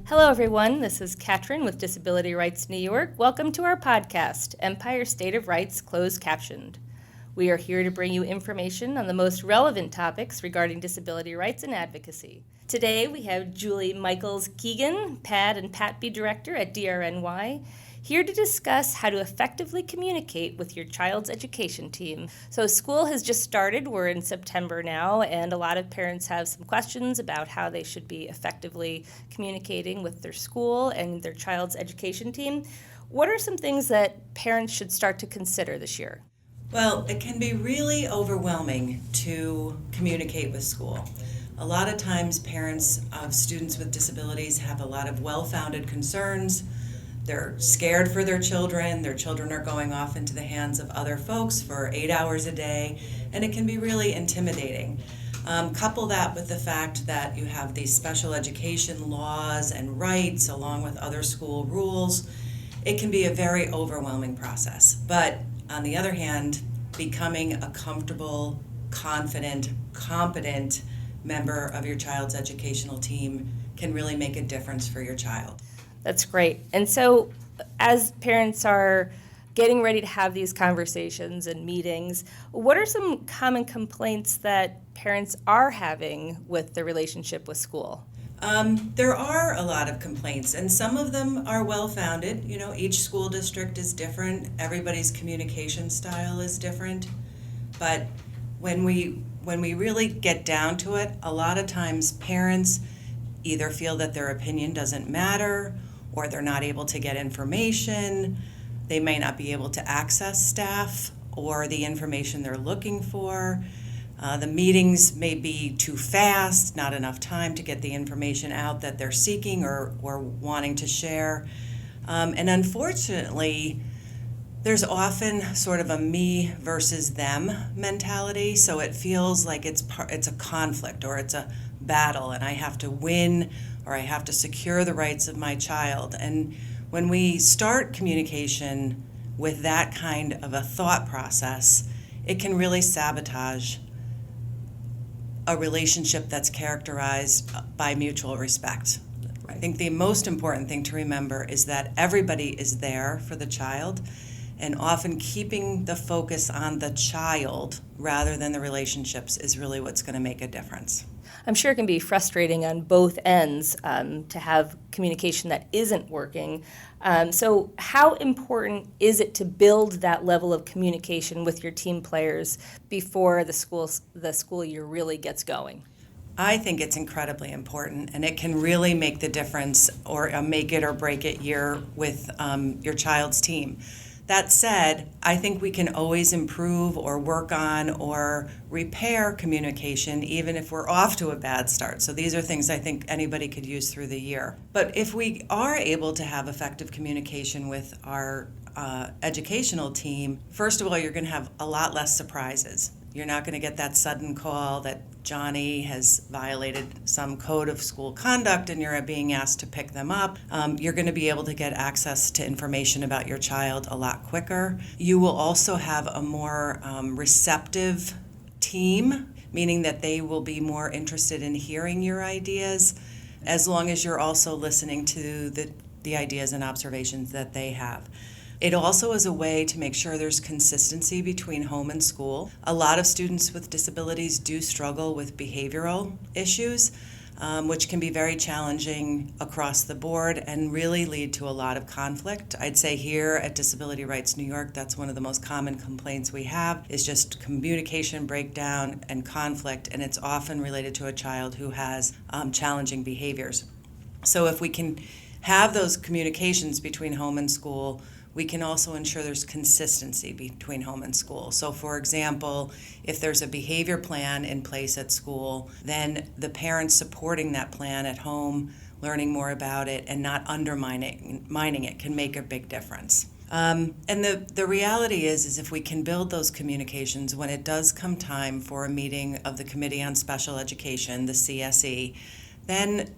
Hello, everyone. This is Katrin with Disability Rights New York. Welcome to our podcast, Empire State of Rights Closed Captioned. We are here to bring you information on the most relevant topics regarding disability rights and advocacy. Today, we have Julie Michaels Keegan, PAD and PATB Director at DRNY, here to discuss how to effectively communicate with your child's education team. So school has just started. We're in September now, and a lot of parents have some questions about how they should be effectively communicating with their school and their child's education team. What are some things that parents should start to consider this year? Well, it can be really overwhelming to communicate with school. A lot of times parents of students with disabilities have a lot of well-founded concerns. They're scared for their children are going off into the hands of other folks for 8 hours a day, and it can be really intimidating. Couple that with the fact that you have these special education laws and rights along with other school rules. It can be a very overwhelming process. But on the other hand, becoming a comfortable, confident, competent member of your child's educational team can really make a difference for your child. That's great. And so as parents are getting ready to have these conversations and meetings, what are some common complaints that parents are having with the relationship with school? There are a lot of complaints, and some of them are well-founded. You know, each school district is different. Everybody's communication style is different. But when we really get down to it, a lot of times parents either feel that their opinion doesn't matter, or they're not able to get information. They may not be able to access staff or the information they're looking for. The meetings may be too fast, not enough time to get the information out that they're seeking or wanting to share. And unfortunately, there's often sort of a me versus them mentality, so it feels like it's a conflict or it's a battle, and I have to win or I have to secure the rights of my child. And when we start communication with that kind of a thought process, it can really sabotage a relationship that's characterized by mutual respect. Right. I think the most important thing to remember is that everybody is there for the child, and often keeping the focus on the child rather than the relationships is really what's going to make a difference. I'm sure it can be frustrating on both ends to have communication that isn't working. So how important is it to build that level of communication with your team players before the school year really gets going? I think it's incredibly important, and it can really make the difference or a make it or break it year with your child's team. That said, I think we can always improve or work on or repair communication even if we're off to a bad start. So these are things I think anybody could use through the year. But if we are able to have effective communication with our educational team, first of all, you're going to have a lot less surprises. You're not going to get that sudden call that Johnny has violated some code of school conduct and you're being asked to pick them up. You're going to be able to get access to information about your child a lot quicker. You will also have a more receptive team, meaning that they will be more interested in hearing your ideas, as long as you're also listening to the ideas and observations that they have. It also is a way to make sure there's consistency between home and school. A lot of students with disabilities do struggle with behavioral issues, which can be very challenging across the board and really lead to a lot of conflict. I'd say here at Disability Rights New York, that's one of the most common complaints we have, is just communication breakdown and conflict, and it's often related to a child who has challenging behaviors. So if we can have those communications between home and school, we can also ensure there's consistency between home and school. So for example, if there's a behavior plan in place at school, then the parents supporting that plan at home, learning more about it, and not undermining it can make a big difference. And the reality is if we can build those communications when it does come time for a meeting of the Committee on Special Education, the CSE, then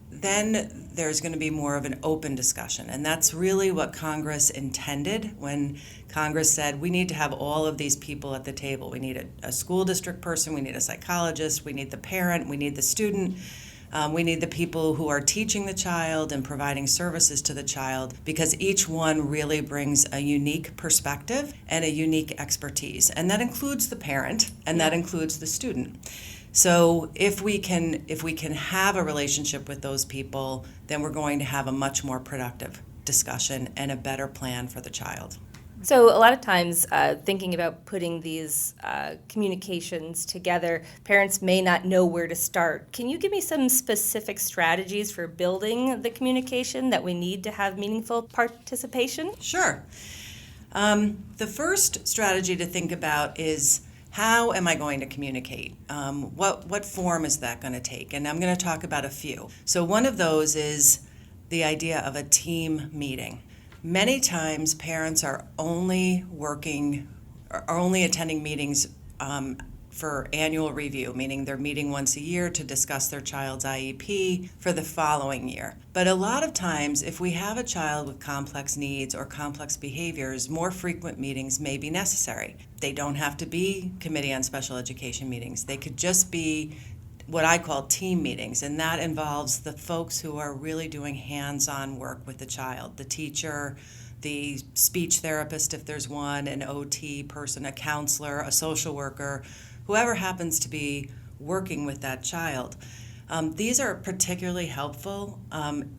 there's going to be more of an open discussion. And that's really what Congress intended when Congress said we need to have all of these people at the table. We need a school district person, we need a psychologist, we need the parent, we need the student. We need the people who are teaching the child and providing services to the child, because each one really brings a unique perspective and a unique expertise. And that includes the parent, and that includes the student. So if we can have a relationship with those people, then we're going to have a much more productive discussion and a better plan for the child. So a lot of times, thinking about putting these communications together, parents may not know where to start. Can you give me some specific strategies for building the communication that we need to have meaningful participation? Sure. The first strategy to think about is, how am I going to communicate? What form is that going to take? And I'm going to talk about a few. So one of those is the idea of a team meeting. Many times parents are only attending meetings for annual review, meaning they're meeting once a year to discuss their child's IEP for the following year. But a lot of times, if we have a child with complex needs or complex behaviors, more frequent meetings may be necessary. They don't have to be Committee on Special Education meetings. They could just be what I call team meetings, and that involves the folks who are really doing hands-on work with the child, the teacher, the speech therapist if there's one, an OT person, a counselor, a social worker, whoever happens to be working with that child. These are particularly helpful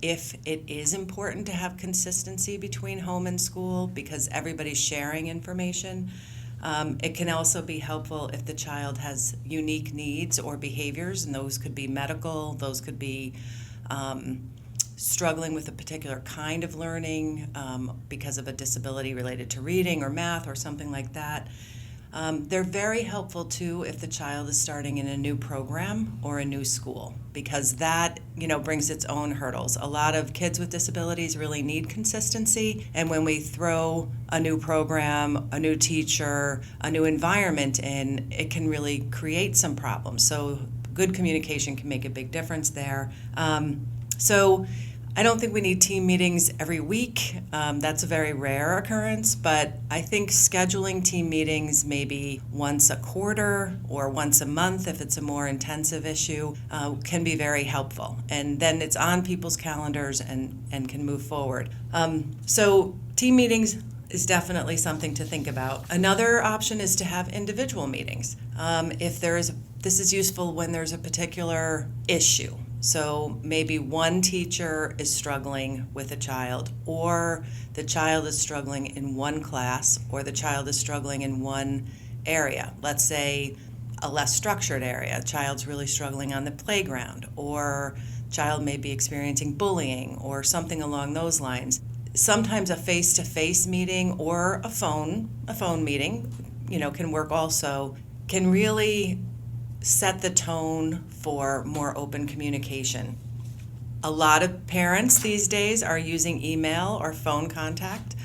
if it is important to have consistency between home and school, because everybody's sharing information. It can also be helpful if the child has unique needs or behaviors, and those could be medical, those could be struggling with a particular kind of learning because of a disability related to reading or math or something like that. They're very helpful too if the child is starting in a new program or a new school, because that brings its own hurdles. A lot of kids with disabilities really need consistency, and when we throw a new program, a new teacher, a new environment in, it can really create some problems. So good communication can make a big difference there. So I don't think we need team meetings every week. That's a very rare occurrence, but I think scheduling team meetings maybe once a quarter or once a month, if it's a more intensive issue, can be very helpful. And then it's on people's calendars and can move forward. So team meetings is definitely something to think about. Another option is to have individual meetings. This is useful when there's a particular issue. So maybe one teacher is struggling with a child, or the child is struggling in one class, or the child is struggling in one area. Let's say a less structured area. A child's really struggling on the playground, or child may be experiencing bullying or something along those lines. Sometimes a face-to-face meeting or a phone meeting, can work also, can really set the tone for more open communication. A lot of parents these days are using email or phone contact,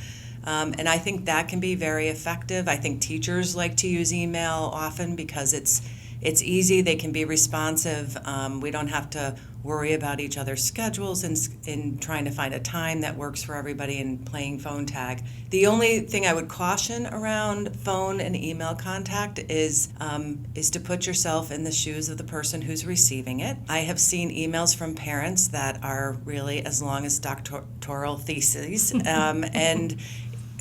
and I think that can be very effective. I think teachers like to use email often because it's easy, they can be responsive. We don't have to worry about each other's schedules in trying to find a time that works for everybody and playing phone tag. The only thing I would caution around phone and email contact is to put yourself in the shoes of the person who's receiving it. I have seen emails from parents that are really as long as doctoral theses,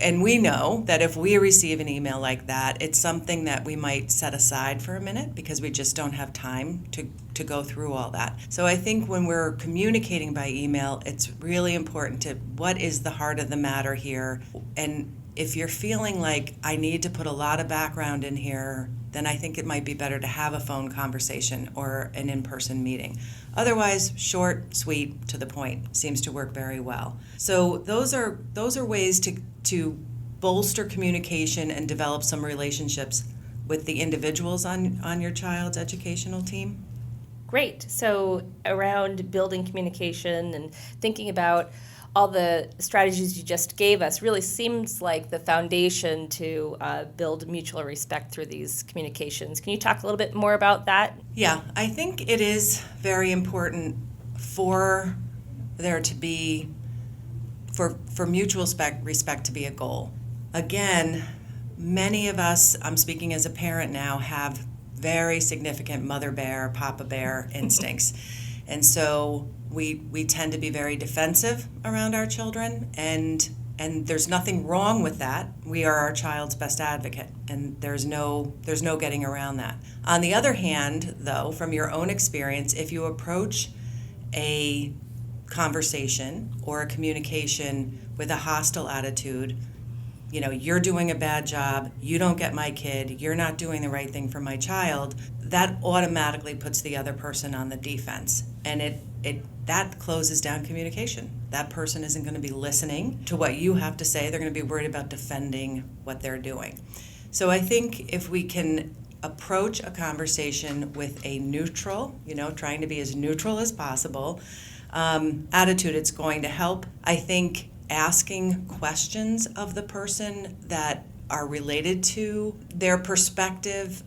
and we know that if we receive an email like that, it's something that we might set aside for a minute because we just don't have time to go through all that. So I think when we're communicating by email, it's really important to what is the heart of the matter here. And if you're feeling like I need to put a lot of background in here, then I think it might be better to have a phone conversation or an in-person meeting. Otherwise, short, sweet, to the point seems to work very well. So those are ways to bolster communication and develop some relationships with the individuals on your child's educational team. Great. So around building communication and thinking about all the strategies you just gave us really seems like the foundation to build mutual respect through these communications. Can you talk a little bit more about that? Yeah, I think it is very important for there to be, for mutual respect to be a goal. Again, many of us, I'm speaking as a parent now, have very significant mother bear, papa bear instincts. And so we tend to be very defensive around our children, and there's nothing wrong with that. We are our child's best advocate, and there's no getting around that. On the other hand, though, from your own experience, if you approach a conversation or a communication with a hostile attitude, you're doing a bad job, you don't get my kid, you're not doing the right thing for my child, that automatically puts the other person on the defense. And that closes down communication. That person isn't going to be listening to what you have to say. They're going to be worried about defending what they're doing. So I think if we can approach a conversation with a neutral, trying to be as neutral as possible, attitude, it's going to help. I think asking questions of the person that are related to their perspective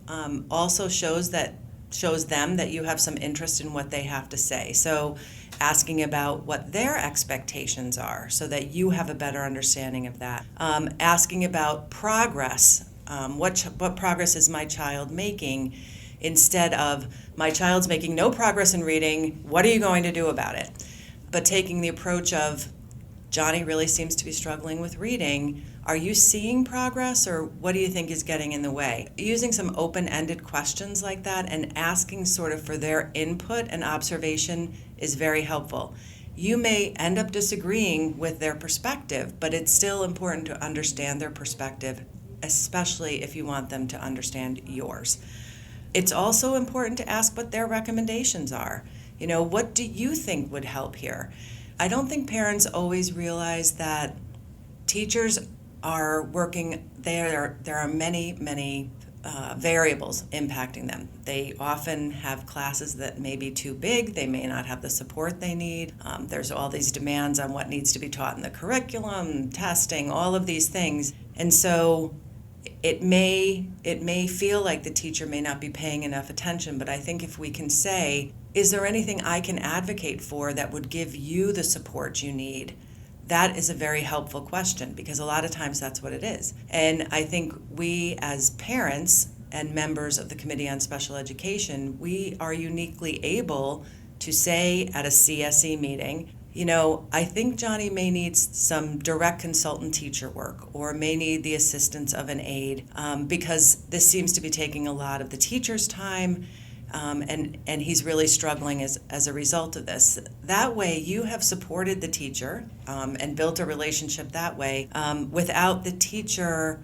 also shows them that you have some interest in what they have to say. So asking about what their expectations are so that you have a better understanding of that. Asking about progress. What progress is my child making, instead of my child's making no progress in reading, what are you going to do about it? But taking the approach of Johnny really seems to be struggling with reading. Are you seeing progress, or what do you think is getting in the way? Using some open-ended questions like that and asking sort of for their input and observation is very helpful. You may end up disagreeing with their perspective, but it's still important to understand their perspective, especially if you want them to understand yours. It's also important to ask what their recommendations are. What do you think would help here? I don't think parents always realize that teachers are working, there are many variables impacting them. They often have classes that may be too big, they may not have the support they need. There's all these demands on what needs to be taught in the curriculum, testing, all of these things. And so it may feel like the teacher may not be paying enough attention, but I think if we can say, is there anything I can advocate for that would give you the support you need? That is a very helpful question, because a lot of times that's what it is. And I think we as parents and members of the Committee on Special Education, we are uniquely able to say at a CSE meeting, I think Johnny may need some direct consultant teacher work, or may need the assistance of an aide, because this seems to be taking a lot of the teacher's time, and he's really struggling as a result of this. That way, you have supported the teacher and built a relationship that way, without the teacher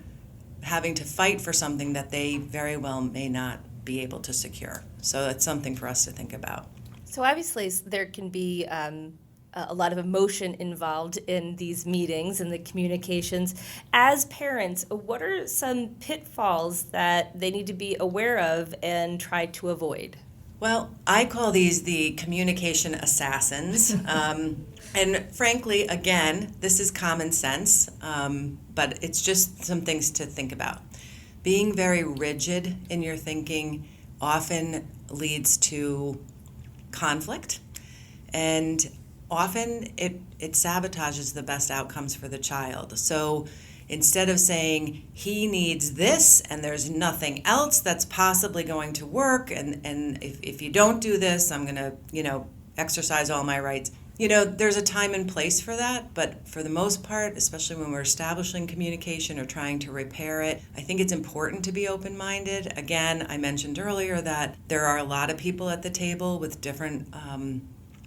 having to fight for something that they very well may not be able to secure. So it's something for us to think about. So obviously there can be a lot of emotion involved in these meetings and the communications. As parents, what are some pitfalls that they need to be aware of and try to avoid? Well, I call these the communication assassins. And frankly, again, this is common sense, but it's just some things to think about. Being very rigid in your thinking often leads to conflict, and often it sabotages the best outcomes for the child. So instead of saying he needs this and there's nothing else that's possibly going to work, and if you don't do this, I'm going to, exercise all my rights. There's a time and place for that, but for the most part, especially when we're establishing communication or trying to repair it, I think it's important to be open-minded. Again, I mentioned earlier that there are a lot of people at the table with different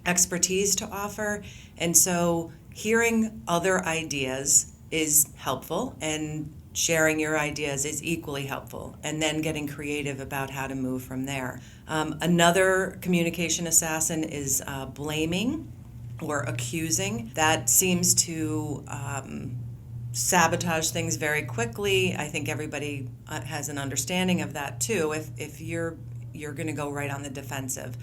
expertise to offer, and so hearing other ideas is helpful, and sharing your ideas is equally helpful, and then getting creative about how to move from there. Another communication assassin is blaming or accusing. That seems to sabotage things very quickly. I think everybody has an understanding of that too. If you're going to go right on the defensive,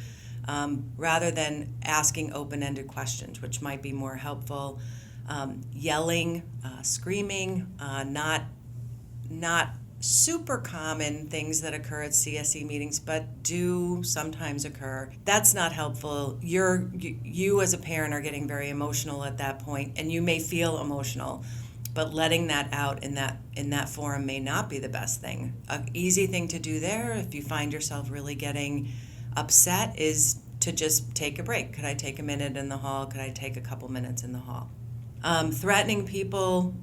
rather than asking open-ended questions, which might be more helpful. Yelling, screaming, not super common things that occur at CSE meetings, but do sometimes occur. That's not helpful. You as a parent are getting very emotional at that point, and you may feel emotional, but letting that out in that forum may not be the best thing. An easy thing to do there, if you find yourself really getting upset, is to just take a break. Could I take a minute in the hall? Could I take a couple minutes in the hall? Threatening people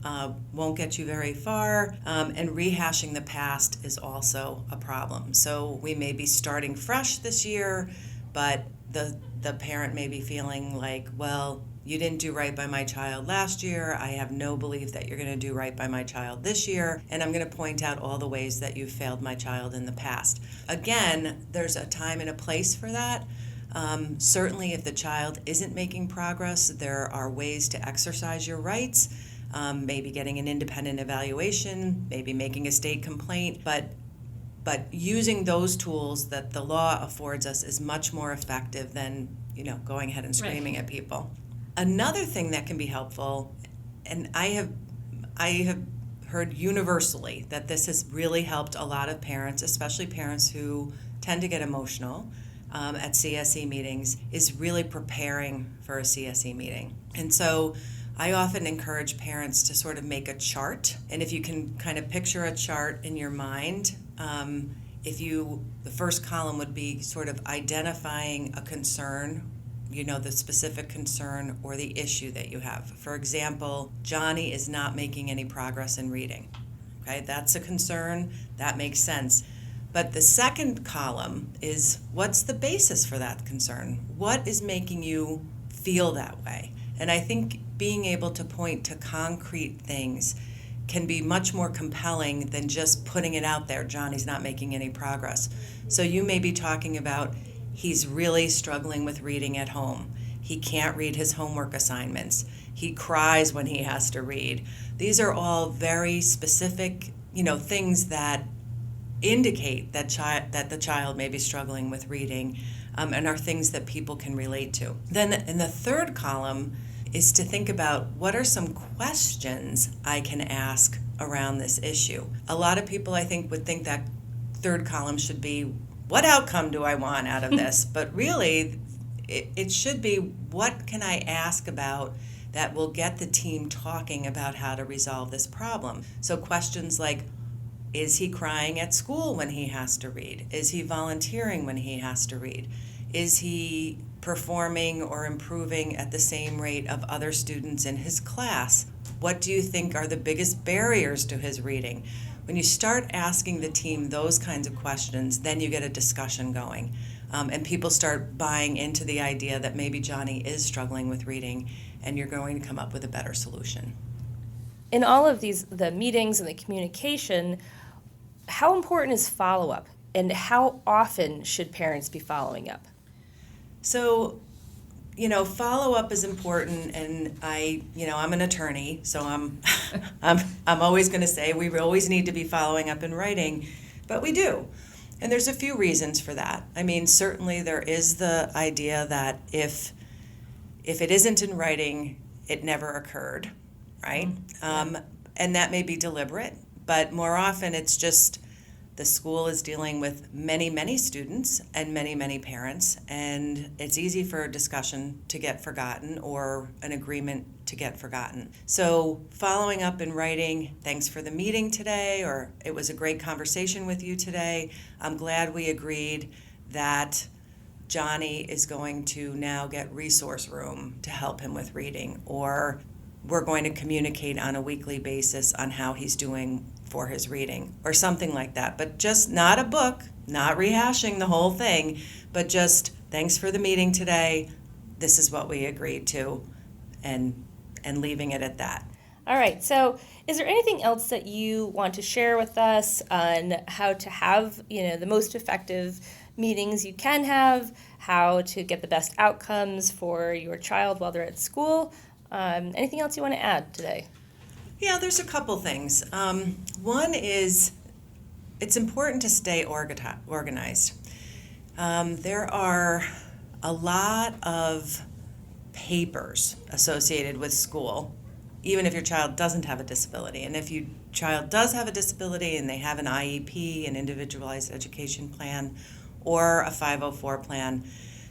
won't get you very far, and rehashing the past is also a problem. So we may be starting fresh this year, but the parent may be feeling like, well, you didn't do right by my child last year. I have no belief that you're going to do right by my child this year, and I'm going to point out all the ways that you've failed my child in the past. Again, there's a time and a place for that. Certainly, if the child isn't making progress, there are ways to exercise your rights, maybe getting an independent evaluation, maybe making a state complaint, but using those tools that the law affords us is much more effective than, going ahead and screaming at people. Another thing that can be helpful, and I have heard universally that this has really helped a lot of parents, especially parents who tend to get emotional at CSE meetings, is really preparing for a CSE meeting. And so I often encourage parents to sort of make a chart, and if you can kind of picture a chart in your mind, the first column would be sort of identifying a concern, the specific concern or the issue that you have. For example, Johnny is not making any progress in reading. Okay, that's a concern. That makes sense. But the second column is, what's the basis for that concern? What is making you feel that way? And I think being able to point to concrete things can be much more compelling than just putting it out there, Johnny's not making any progress. So you may be talking about, he's really struggling with reading at home. He can't read his homework assignments. He cries when he has to read. These are all very specific, things that indicate that the child may be struggling with reading, and are things that people can relate to. Then in the third column is to think about, what are some questions I can ask around this issue? A lot of people, I think, would think that third column should be, what outcome do I want out of this? But really, it should be, what can I ask about that will get the team talking about how to resolve this problem? So questions like, is he crying at school when he has to read? Is he volunteering when he has to read? Is he performing or improving at the same rate of other students in his class? What do you think are the biggest barriers to his reading? When you start asking the team those kinds of questions, then you get a discussion going. And people start buying into the idea that maybe Johnny is struggling with reading, and you're going to come up with a better solution. In all of the meetings and the communication, how important is follow-up, and how often should parents be following up? So, follow-up is important, and I'm an attorney, so I'm always going to say we always need to be following up in writing, but we do. And there's a few reasons for that. I mean, certainly there is the idea that if it isn't in writing, it never occurred, right? And that may be deliberate, but more often it's just the school is dealing with many, many students and many, many parents, and it's easy for a discussion to get forgotten or an agreement to get forgotten. So following up in writing, thanks for the meeting today, or it was a great conversation with you today. I'm glad we agreed that Johnny is going to now get resource room to help him with reading, or we're going to communicate on a weekly basis on how he's doing for his reading, or something like that. But just not a book, not rehashing the whole thing, but just, thanks for the meeting today, this is what we agreed to, and leaving it at that. All right, so is there anything else that you want to share with us on how to have, the most effective meetings you can have, how to get the best outcomes for your child while they're at school? Anything else you want to add today? Yeah, there's a couple things. One is, it's important to stay organized. There are a lot of papers associated with school, even if your child doesn't have a disability. And if your child does have a disability and they have an IEP, an individualized education plan, or a 504 plan,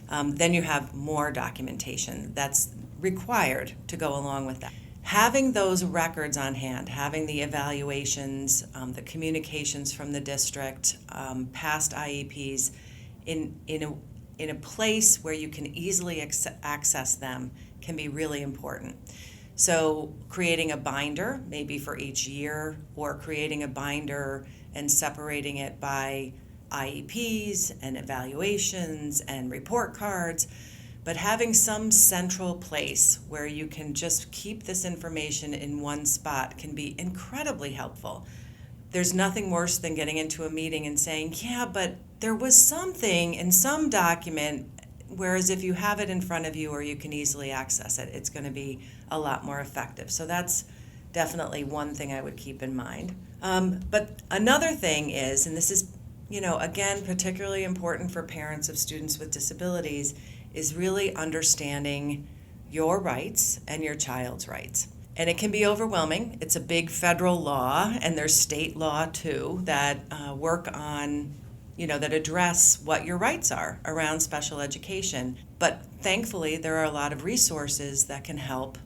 then you have more documentation that's required to go along with that. Having those records on hand, having the evaluations, the communications from the district, past IEPs, in in a place where you can easily access them can be really important. So creating a binder, maybe for each year, or creating a binder and separating it by IEPs and evaluations and report cards, but having some central place where you can just keep this information in one spot can be incredibly helpful. There's nothing worse than getting into a meeting and saying, yeah, but there was something in some document, whereas if you have it in front of you or you can easily access it, it's going to be a lot more effective. So that's definitely one thing I would keep in mind. But another thing is, and this is, again, particularly important for parents of students with disabilities, is really understanding your rights and your child's rights. And it can be overwhelming. It's a big federal law, and there's state law too that work on, that address what your rights are around special education. But thankfully, there are a lot of resources that can help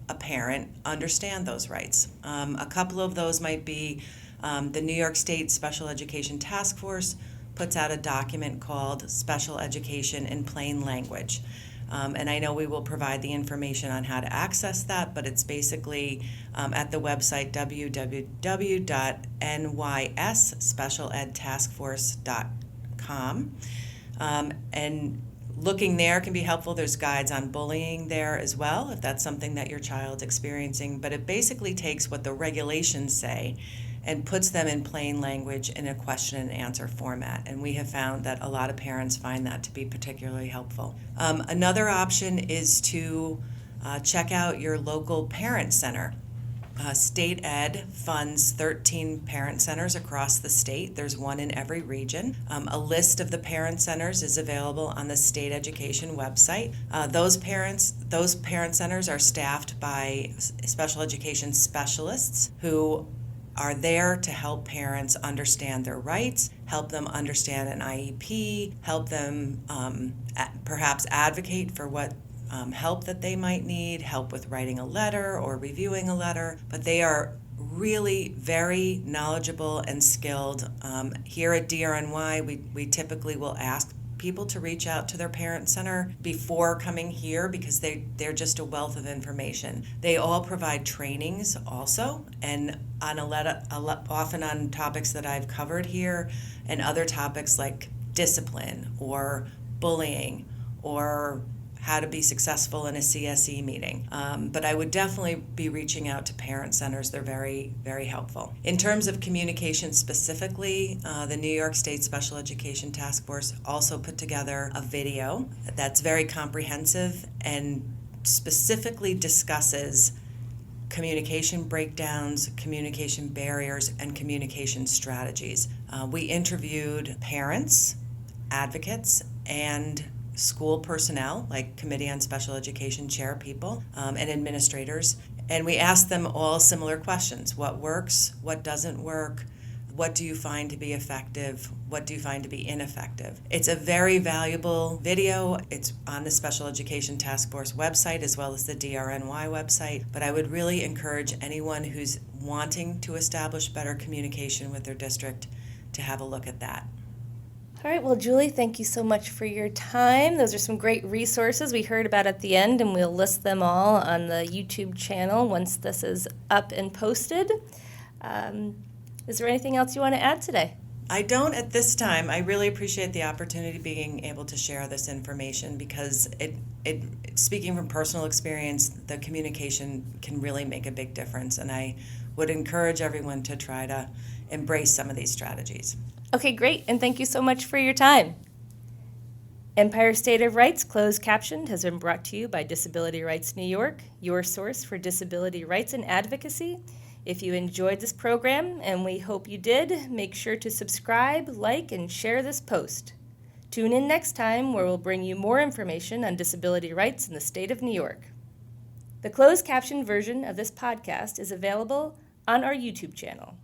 a parent understand those rights. A couple of those might be the New York State Special Education Task Force puts out a document called Special Education in Plain Language. And I know we will provide the information on how to access that, but it's basically at the website www.nyspecialedtaskforce.com. And looking there can be helpful. There's guides on bullying there as well, if that's something that your child's experiencing. But it basically takes what the regulations say and puts them in plain language in a question and answer format. And we have found that a lot of parents find that to be particularly helpful. Another option is to check out your local parent center. State Ed funds 13 parent centers across the state. There's one in every region. A list of the parent centers is available on the state education website. Those parent centers are staffed by special education specialists who are there to help parents understand their rights, help them understand an IEP, help them perhaps advocate for what help that they might need, help with writing a letter or reviewing a letter. But they are really very knowledgeable and skilled. Here at DRNY, we typically will ask people to reach out to their parent center before coming here because they're just a wealth of information. They all provide trainings also, and on often on topics that I've covered here, and other topics like discipline or bullying or how to be successful in a CSE meeting. But I would definitely be reaching out to parent centers. They're very, very helpful. In terms of communication specifically, the New York State Special Education Task Force also put together a video that's very comprehensive and specifically discusses communication breakdowns, communication barriers, and communication strategies. We interviewed parents, advocates, and school personnel, like Committee on Special Education chair people, and administrators, and we asked them all similar questions. What works? What doesn't work? What do you find to be effective? What do you find to be ineffective? It's a very valuable video. It's on the Special Education Task Force website as well as the DRNY website, but I would really encourage anyone who's wanting to establish better communication with their district to have a look at that. All right, well, Julie, thank you so much for your time. Those are some great resources we heard about at the end, and we'll list them all on the YouTube channel once this is up and posted. Is there anything else you want to add today? I don't at this time. I really appreciate the opportunity being able to share this information because speaking from personal experience, the communication can really make a big difference, and I would encourage everyone to try to embrace some of these strategies. Okay, great, and thank you so much for your time. Empire State of Rights Closed Captioned has been brought to you by Disability Rights New York, your source for disability rights and advocacy. If you enjoyed this program, and we hope you did, make sure to subscribe, like, and share this post. Tune in next time where we'll bring you more information on disability rights in the state of New York. The closed captioned version of this podcast is available on our YouTube channel.